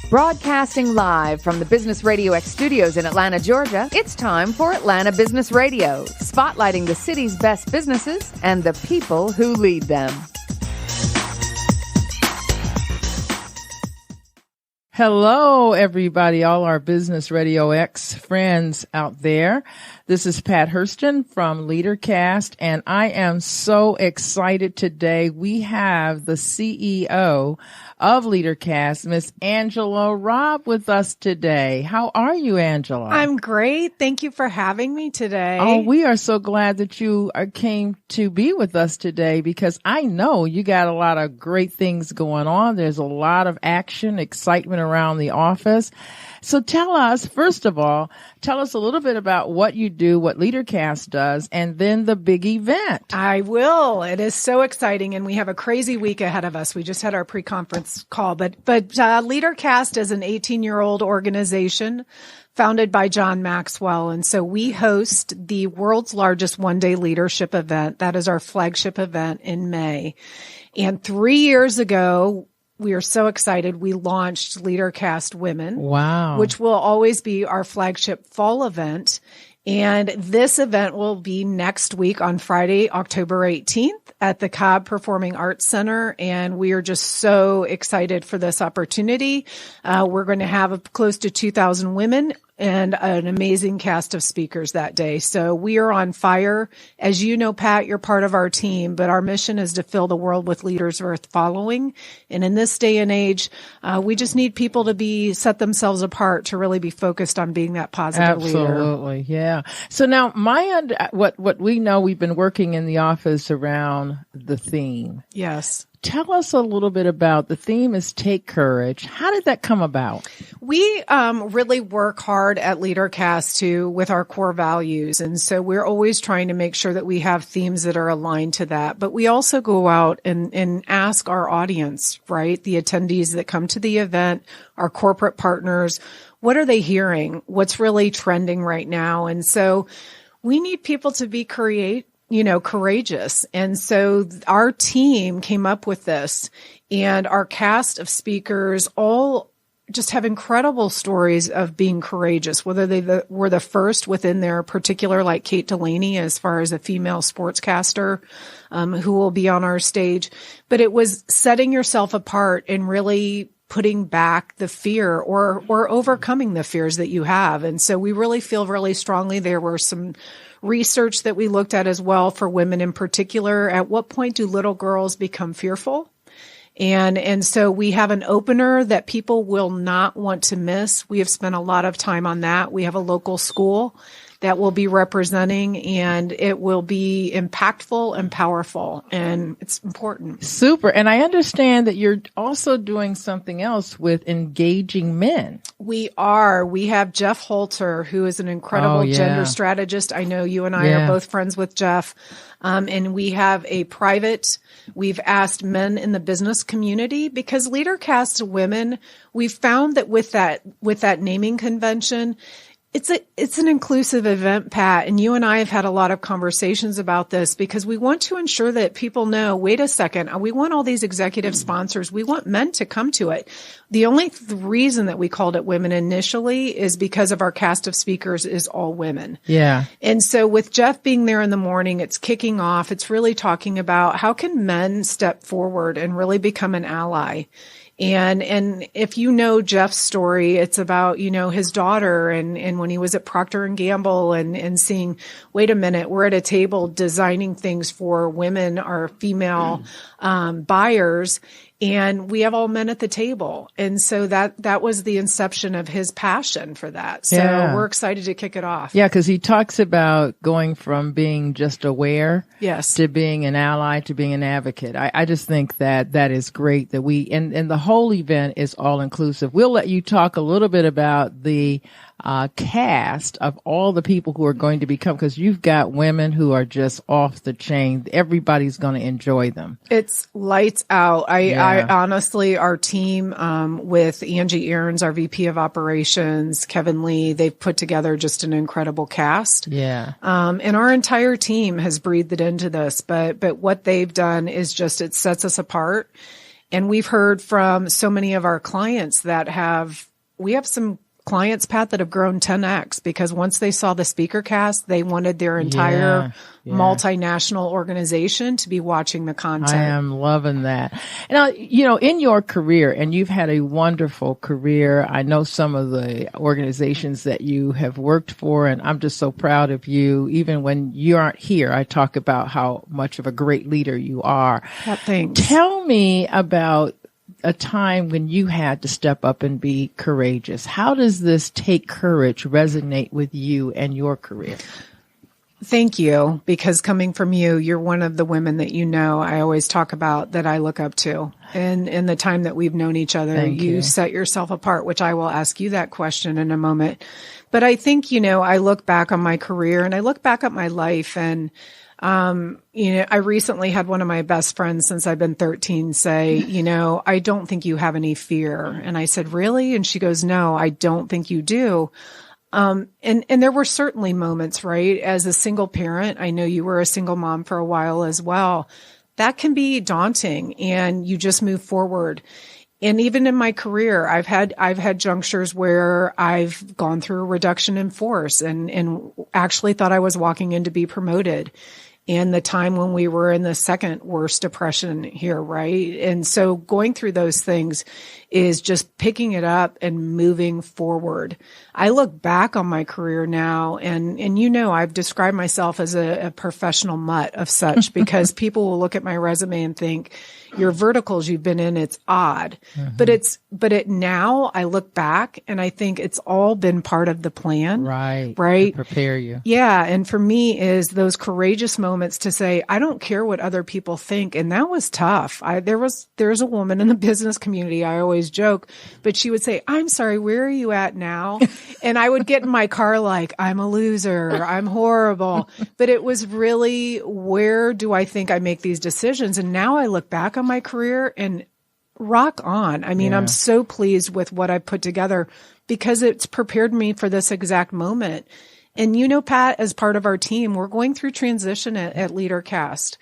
Broadcasting live from the Business RadioX studios in Atlanta, Georgia, it's time for Atlanta Business Radio, spotlighting the city's best businesses and the people who lead them. Hello, everybody, all our Business RadioX friends out there. This is Pat Hurston from Leadercast, and I am so excited today. We have the CEO of Leadercast, Miss Angela Raub, with us today. How are you, Angela? I'm great. Thank you for having me today. Oh, we are so glad that you came to be with us today, because I know you got a lot of great things going on. There's a lot of action, excitement around the office. So tell us, first of all, tell us a little bit about what you do, what Leadercast does, and then the big event. I will. It is so exciting, and we have a crazy week ahead of us. We just had our pre-conference call, but Leadercast is an 18-year-old organization founded by John Maxwell. And so we host the world's largest one-day leadership event. That is our flagship event in May. And 3 years ago, we are so excited. We launched Leadercast Women. Wow. Which will always be our flagship fall event. And this event will be next week on Friday, October 18th at the Cobb Performing Arts Center. And we are just so excited for this opportunity. We're going to have close to 2,000 women and an amazing cast of speakers that day. So we are on fire. As you know, Pat, you're part of our team, but our mission is to fill the world with leaders worth following. And in this day and age, we just need people to set themselves apart to really be focused on being that positive leader. Absolutely. Yeah. So now what we know, we've been working in the office around the theme. Yes. Tell us a little bit about the theme is Take Courage. How did that come about? We really work hard at Leadercast with our core values. And so we're always trying to make sure that we have themes that are aligned to that. But we also go out and ask our audience, right? The attendees that come to the event, our corporate partners, what are they hearing? What's really trending right now? And so we need people to be courageous. And so our team came up with this, and our cast of speakers all just have incredible stories of being courageous, whether they were the first within their particular, like Kate Delaney, as far as a female sportscaster, who will be on our stage. But it was setting yourself apart and really putting back the fear or overcoming the fears that you have. And so we really feel really strongly. There were some research that we looked at as well for women in particular. At what point do little girls become fearful? And so we have an opener that people will not want to miss. We have spent a lot of time on that. We have a local school that will be representing, and it will be impactful and powerful, and it's important. Super. And I understand that you're also doing something else with engaging men. We are. We have Jeff Holter, who is an incredible gender strategist. I know you and I are both friends with Jeff. And we have we've asked men in the business community, because Leadercast Women, we've found that with that naming convention, it's an inclusive event, Pat, and you and I have had a lot of conversations about this, because we want to ensure that people know, wait a second, we want all these executive sponsors. We want men to come to it. The only reason that we called it women initially is because of our cast of speakers is all women. Yeah. And so with Jeff being there in the morning, it's kicking off. It's really talking about how can men step forward and really become an ally. And if you know Jeff's story, it's about, his daughter and when he was at Procter & Gamble and seeing, wait a minute, we're at a table designing things for women or female buyers, and we have all men at the table. And so that was the inception of his passion for that. So we're excited to kick it off. Yeah, because he talks about going from being just aware to being an ally to being an advocate. I just think that is great that and the whole event is all inclusive. We'll let you talk a little bit about the cast of all the people who are going to become, because you've got women who are just off the chain. Everybody's going to enjoy them. It's lights out. I honestly, our team, with Angie Aarons, our VP of Operations, Kevin Lee, they've put together just an incredible cast. Yeah. And our entire team has breathed it into this, but what they've done is just, it sets us apart. And we've heard from so many of our clients we have some clients, Pat, that have grown 10x because once they saw the speaker cast, they wanted their entire multinational organization to be watching the content. I am loving that. Now, in your career, and you've had a wonderful career. I know some of the organizations that you have worked for, and I'm just so proud of you. Even when you aren't here, I talk about how much of a great leader you are. Thanks. Tell me about a time when you had to step up and be courageous. How does this take courage resonate with you and your career? Thank you, because coming from you, you're one of the women that I always talk about that I look up to. And in the time that we've known each other, you set yourself apart, which I will ask you that question in a moment. But I think, I look back on my career and I look back at my life and I recently had one of my best friends since I've been 13 say, I don't think you have any fear. And I said, really? And she goes, no, I don't think you do. And there were certainly moments, right? As a single parent, I know you were a single mom for a while as well. That can be daunting and you just move forward. And even in my career, I've had junctures where I've gone through a reduction in force and actually thought I was walking in to be promoted. And the time when we were in the second worst depression here, right? And so going through those things is just picking it up and moving forward. I look back on my career now and I've described myself as a professional mutt of such because people will look at my resume and think, your verticals you've been in, it's odd. Mm-hmm. But now I look back and I think it's all been part of the plan. Right. To prepare you. Yeah. And for me is those courageous moments to say, I don't care what other people think. And that was tough. There's a woman in the business community, I always joke, but she would say, I'm sorry, where are you at now? And I would get in my car like, I'm a loser, I'm horrible. But it was really, where do I think I make these decisions? And now I look back on my career and rock on. I mean, I'm so pleased with what I put together because it's prepared me for this exact moment. And Pat, as part of our team, we're going through transition at Leadercast.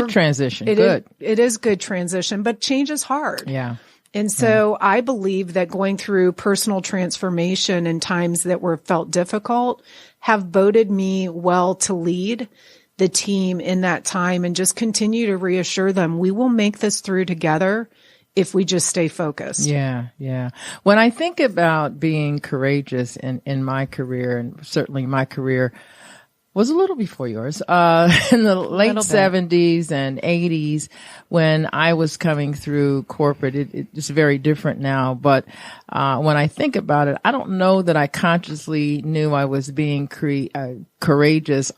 Transition. It is good transition, but change is hard. Yeah. And so I believe that going through personal transformation in times that were felt difficult have boded me well to lead the team in that time and just continue to reassure them we will make this through together if we just stay focused. Yeah. When I think about being courageous in my career, and certainly my career was a little before yours, in the late 70s and 80s when I was coming through corporate. It's very different now, but when I think about it, I don't know that I consciously knew I was being courageous.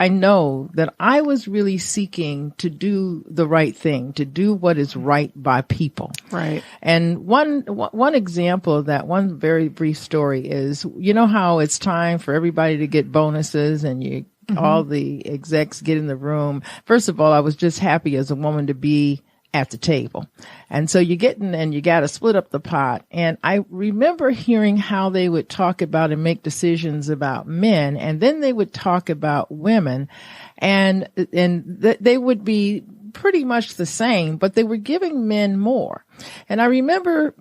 I know that I was really seeking to do the right thing, to do what is right by people. Right. And one example of that, one very brief story is, how it's time for everybody to get bonuses and all the execs get in the room. First of all, I was just happy as a woman to be at the table. And so you get in and you got to split up the pot. And I remember hearing how they would talk about and make decisions about men. And then they would talk about women and they would be pretty much the same, but they were giving men more. And I remember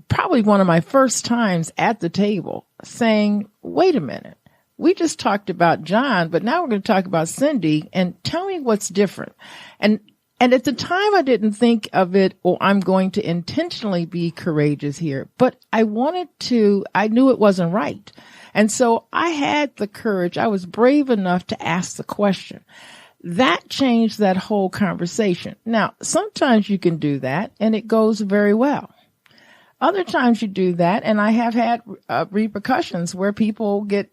probably one of my first times at the table saying, wait a minute. We just talked about John, but now we're going to talk about Cindy and tell me what's different. And at the time, I didn't think of it, I'm going to intentionally be courageous here, but I knew it wasn't right. And so I had the courage. I was brave enough to ask the question. That changed that whole conversation. Now, sometimes you can do that and it goes very well. Other times you do that, and I have had repercussions where people get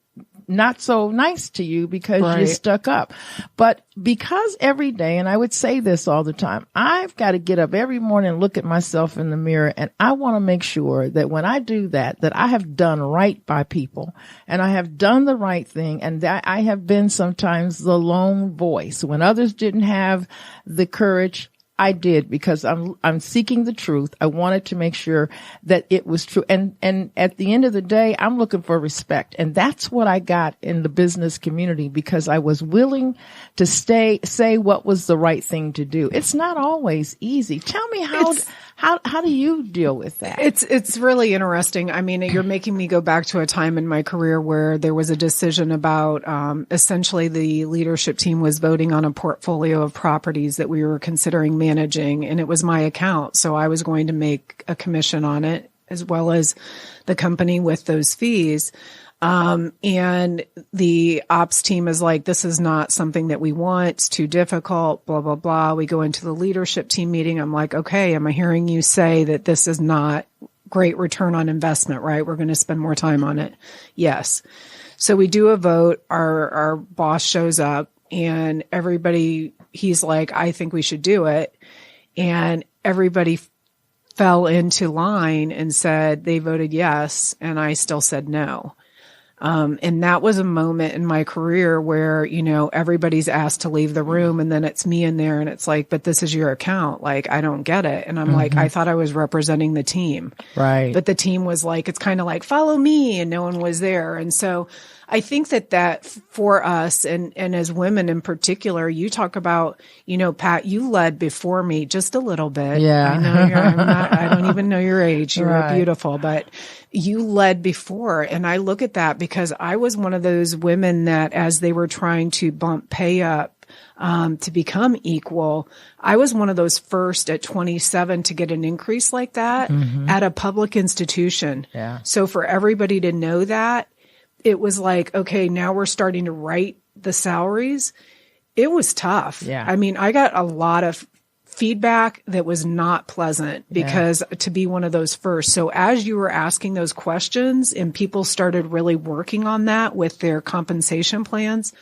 not so nice to you because you stuck up. But because every day, and I would say this all the time, I've got to get up every morning and look at myself in the mirror, and I want to make sure that when I do that I have done right by people and I have done the right thing, and that I have been sometimes the lone voice. When others didn't have the courage, I did, because I'm seeking the truth. I wanted to make sure that it was true. And at the end of the day, I'm looking for respect. And that's what I got in the business community, because I was willing to say what was the right thing to do. It's not always easy. Tell me how do you deal with that? It's really interesting. I mean, you're making me go back to a time in my career where there was a decision about, essentially the leadership team was voting on a portfolio of properties that we were considering managing, and it was my account. So I was going to make a commission on it, as well as the company with those fees. And the ops team is like, this is not something that we want. It's too difficult, blah, blah, blah. We go into the leadership team meeting. I'm like, okay, am I hearing you say that this is not great return on investment, right? We're going to spend more time on it. Yes. So we do a vote. Our boss shows up, and everybody, he's like, I think we should do it. And everybody fell into line and said they voted yes. And I still said no. And that was a moment in my career where, everybody's asked to leave the room, and then it's me in there, and it's like, but this is your account. Like, I don't get it. And I'm like, I thought I was representing the team. Right. But the team was like, it's kind of like, follow me, and no one was there. And so I think that for us, and as women in particular, you talk about, Pat, you led before me just a little bit. Yeah. I know I don't even know your age. You're right. Beautiful, but you led before. And I look at that because I was one of those women that, as they were trying to bump pay up, to become equal, I was one of those first at 27 to get an increase like that at a public institution. Yeah. So for everybody to know that, it was like, okay, now we're starting to write the salaries. It was tough. Yeah. I mean, I got a lot of feedback that was not pleasant because to be one of those first. So as you were asking those questions and people started really working on that with their compensation plans.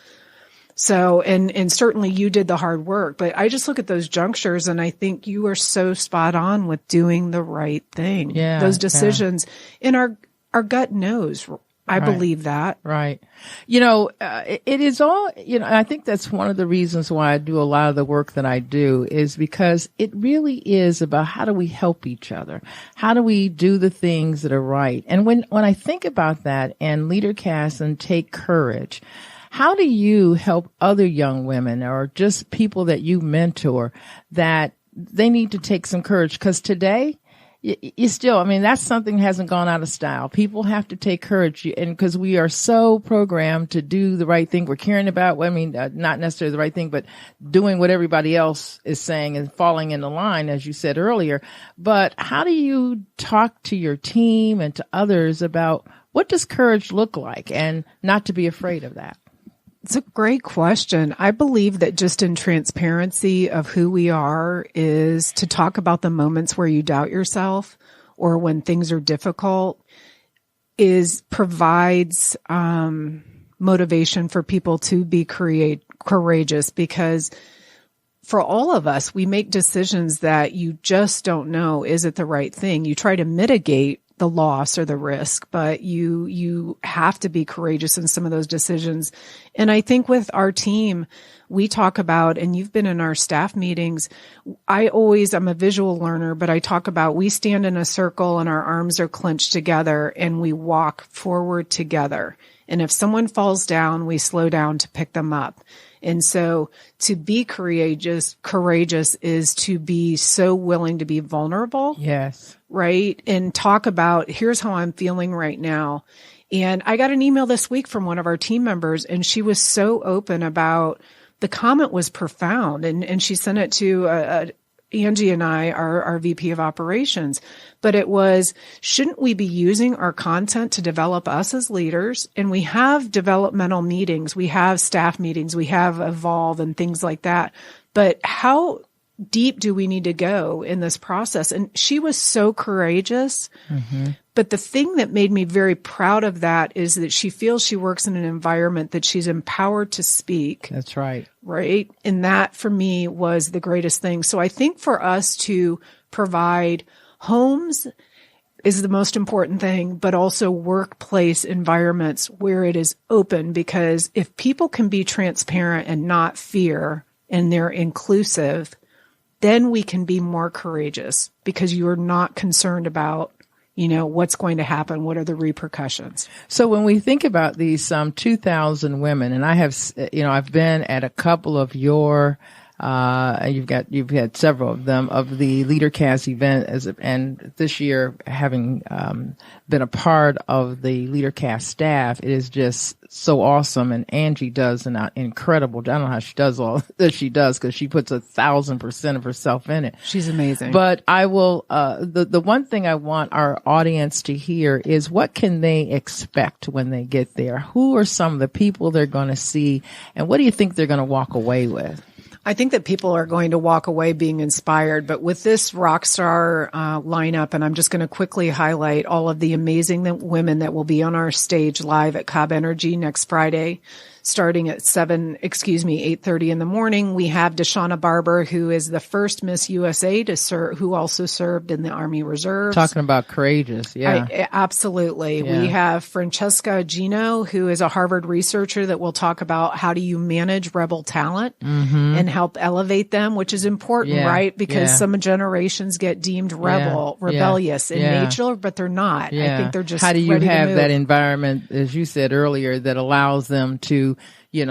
So, and certainly you did the hard work, but I just look at those junctures and I think you are so spot on with doing the right thing. Yeah. Those decisions and our gut knows. I believe that. Right. It is all, I think that's one of the reasons why I do a lot of the work that I do, is because it really is about how do we help each other? How do we do the things that are right? And when I think about that and Leadercast and Take Courage, how do you help other young women or just people that you mentor that they need to take some courage? Because today, you still, that's something that hasn't gone out of style. People have to take courage, and because we are so programmed to do the right thing, we're caring about, not necessarily the right thing, but doing what everybody else is saying and falling in the line, as you said earlier. But how do you talk to your team and to others about what does courage look like, and not to be afraid of that? It's a great question. I believe that just in transparency of who we are is to talk about the moments where you doubt yourself or when things are difficult provides motivation for people to be courageous, because for all of us, we make decisions that you just don't know, is it the right thing? You try to mitigate the loss or the risk, but you have to be courageous in some of those decisions. And I think with our team, we talk about, and you've been in our staff meetings, I'm a visual learner, but I talk about, we stand in a circle and our arms are clenched together and we walk forward together. And if someone falls down, we slow down to pick them up. And so to be courageous is to be so willing to be vulnerable. Yes. Right. And talk about, here's how I'm feeling right now. And I got an email this week from one of our team members, and she was so open about, the comment was profound. And she sent it to Angie and I, our VP of operations, but it was, shouldn't we be using our content to develop us as leaders? And we have developmental meetings, we have staff meetings, we have Evolve and things like that. But how deep do we need to go in this process? And she was so courageous. Mm-hmm. But the thing that made me very proud of that is that she feels she works in an environment that she's empowered to speak. That's right. Right. And that for me was the greatest thing. So I think for us to provide homes is the most important thing, but also workplace environments where it is open, because if people can be transparent and not fear, and they're inclusive, then we can be more courageous because you are not concerned about, what's going to happen. What are the repercussions? So when we think about these 2,000 women, and I have, I've been at a couple of your, you've had several of them of the Leadercast event and this year having, been a part of the Leadercast staff, it is just so awesome. And Angie does an incredible, I don't know how she does all that she does because she puts 1,000% of herself in it. She's amazing. But I will, the one thing I want our audience to hear is what can they expect when they get there? Who are some of the people they're going to see? And what do you think they're going to walk away with? I think that people are going to walk away being inspired, but with this rock star lineup, and I'm just going to quickly highlight all of the amazing women that will be on our stage live at Cobb Energy next Friday, starting at 8:30 in the morning. We have Deshauna Barber, who is the first Miss USA to serve, who also served in the Army Reserves. Talking about courageous. Yeah. Absolutely. Yeah. We have Francesca Gino, who is a Harvard researcher that will talk about how do you manage rebel talent and help elevate them, which is important, right? Because some generations get deemed rebellious in nature, but they're not. I think they're just how do you have that environment, as you said earlier, that allows them to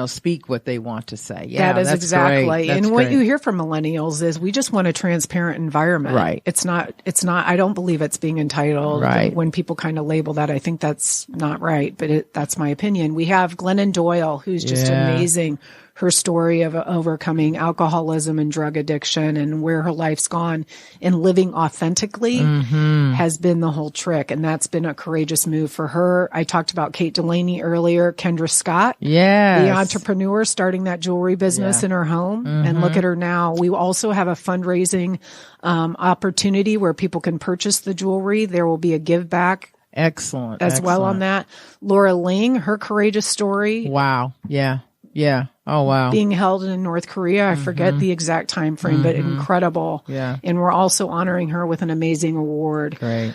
speak what they want to say. Yeah, that is exactly. Great. And what you hear from millennials is we just want a transparent environment. Right. It's not, I don't believe it's being entitled. Right. When people kind of label that, I think that's not right, but that's my opinion. We have Glennon Doyle, who's just amazing. Her story of overcoming alcoholism and drug addiction and where her life's gone and living authentically has been the whole trick. And that's been a courageous move for her. I talked about Kate Delaney earlier, Kendra Scott, the entrepreneur starting that jewelry business in her home. And look at her now. We also have a fundraising opportunity where people can purchase the jewelry. There will be a give back. Excellent. Well on that. Laura Ling, her courageous story. Wow. Yeah. Yeah. Oh, wow. Being held in North Korea. I forget the exact time frame, but incredible. Yeah. And we're also honoring her with an amazing award. Great.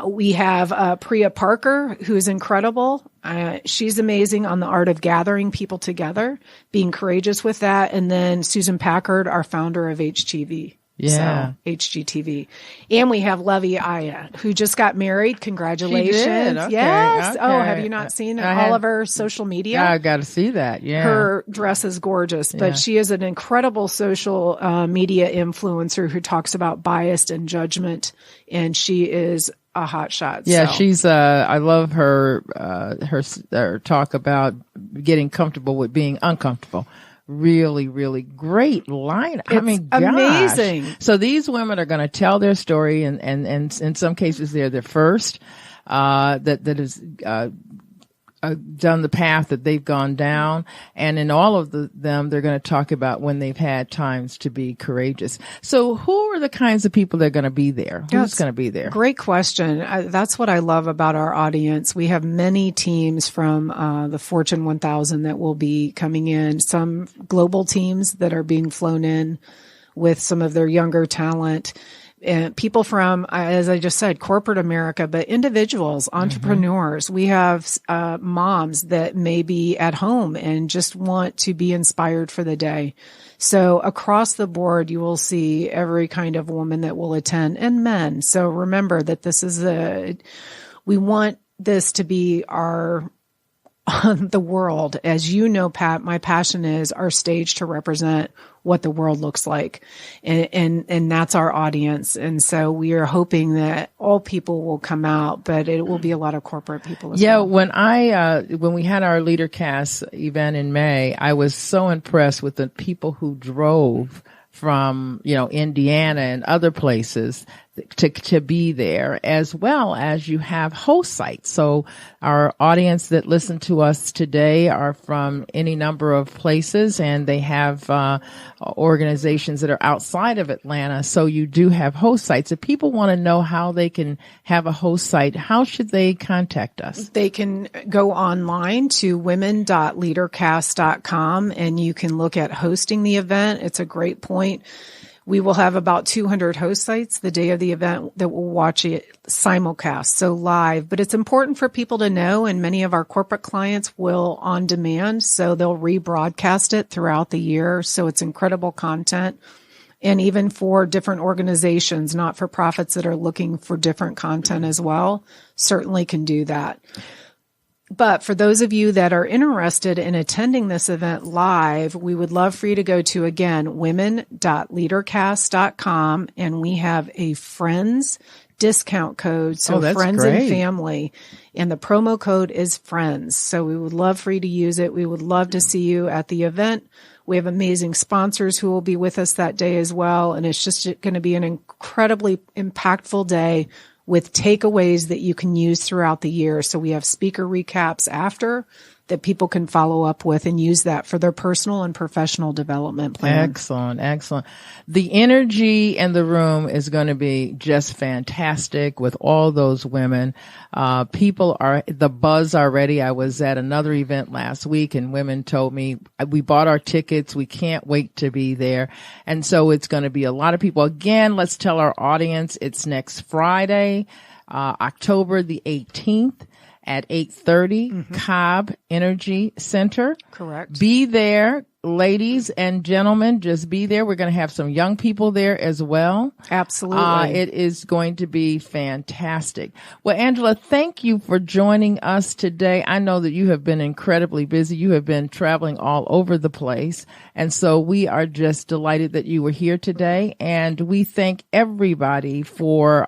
We have Priya Parker, who is incredible. She's amazing on the art of gathering people together, being courageous with that. And then Susan Packard, our founder of HGTV. Yeah. So, HGTV. And we have Levy Aya, who just got married. Congratulations. She did. Okay. Yes. Okay. Oh, have you not seen all of her social media? I got to see that. Yeah. Her dress is gorgeous, but she is an incredible social media influencer who talks about bias and judgment. And she is a hot shot. Yeah, so. she's I love her talk about getting comfortable with being uncomfortable. Really, really great line. I mean, gosh. Amazing. So these women are going to tell their story, and in some cases they're the first that is done the path that they've gone down, and in all of them they're going to talk about when they've had times to be courageous. So who are the kinds of people that are going to be there? Who's going to be there? Great question. That's what I love about our audience. We have many teams from the Fortune 1000 that will be coming in, some global teams that are being flown in with some of their younger talent. And people from, as I just said, corporate America, but individuals, entrepreneurs. We have moms that may be at home and just want to be inspired for the day. So across the board, you will see every kind of woman that will attend, and men. So remember that this is we want this to be the world. As you know, Pat, my passion is our stage to represent what the world looks like. And that's our audience. And so we are hoping that all people will come out, but it will be a lot of corporate people as well. When we had our Leadercast event in May, I was so impressed with the people who drove from, Indiana and other places to be there, as well as you have host sites. So our audience that listen to us today are from any number of places, and they have organizations that are outside of Atlanta. So you do have host sites. If people want to know how they can have a host site, how should they contact us? They can go online to women.leadercast.com, and you can look at hosting the event. It's a great point. We will have about 200 host sites the day of the event that will watch it simulcast, so live. But it's important for people to know, and many of our corporate clients will on demand, so they'll rebroadcast it throughout the year. So it's incredible content. And even for different organizations, not-for-profits that are looking for different content as well, certainly can do that. But for those of you that are interested in attending this event live, we would love for you to go to, again, women.leadercast.com, and we have a friends discount code. So friends and family. And the promo code is friends. So we would love for you to use it. We would love to see you at the event. We have amazing sponsors who will be with us that day as well. And it's just going to be an incredibly impactful day with takeaways that you can use throughout the year. So we have speaker recaps after that people can follow up with and use that for their personal and professional development plan. Excellent. Excellent. The energy in the room is going to be just fantastic with all those women. People are, the buzz already. I was at another event last week and women told me, we bought our tickets. We can't wait to be there. And so it's going to be a lot of people. Again, let's tell our audience it's next Friday, October the 18th. At 8:30, Cobb Energy Center. Correct. Be there, ladies and gentlemen. Just be there. We're going to have some young people there as well. Absolutely. It is going to be fantastic. Well, Angela, thank you for joining us today. I know that you have been incredibly busy. You have been traveling all over the place. And so we are just delighted that you were here today. And we thank everybody for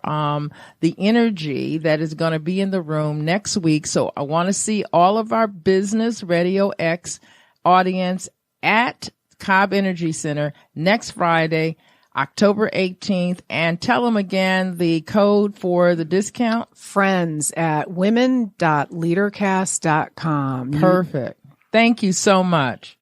the energy that is going to be in the room next week. So I want to see all of our Business RadioX audience at Cobb Energy Center next Friday, October 18th. And tell them again the code for the discount. Friends at women.leadercast.com. Perfect. Thank you so much.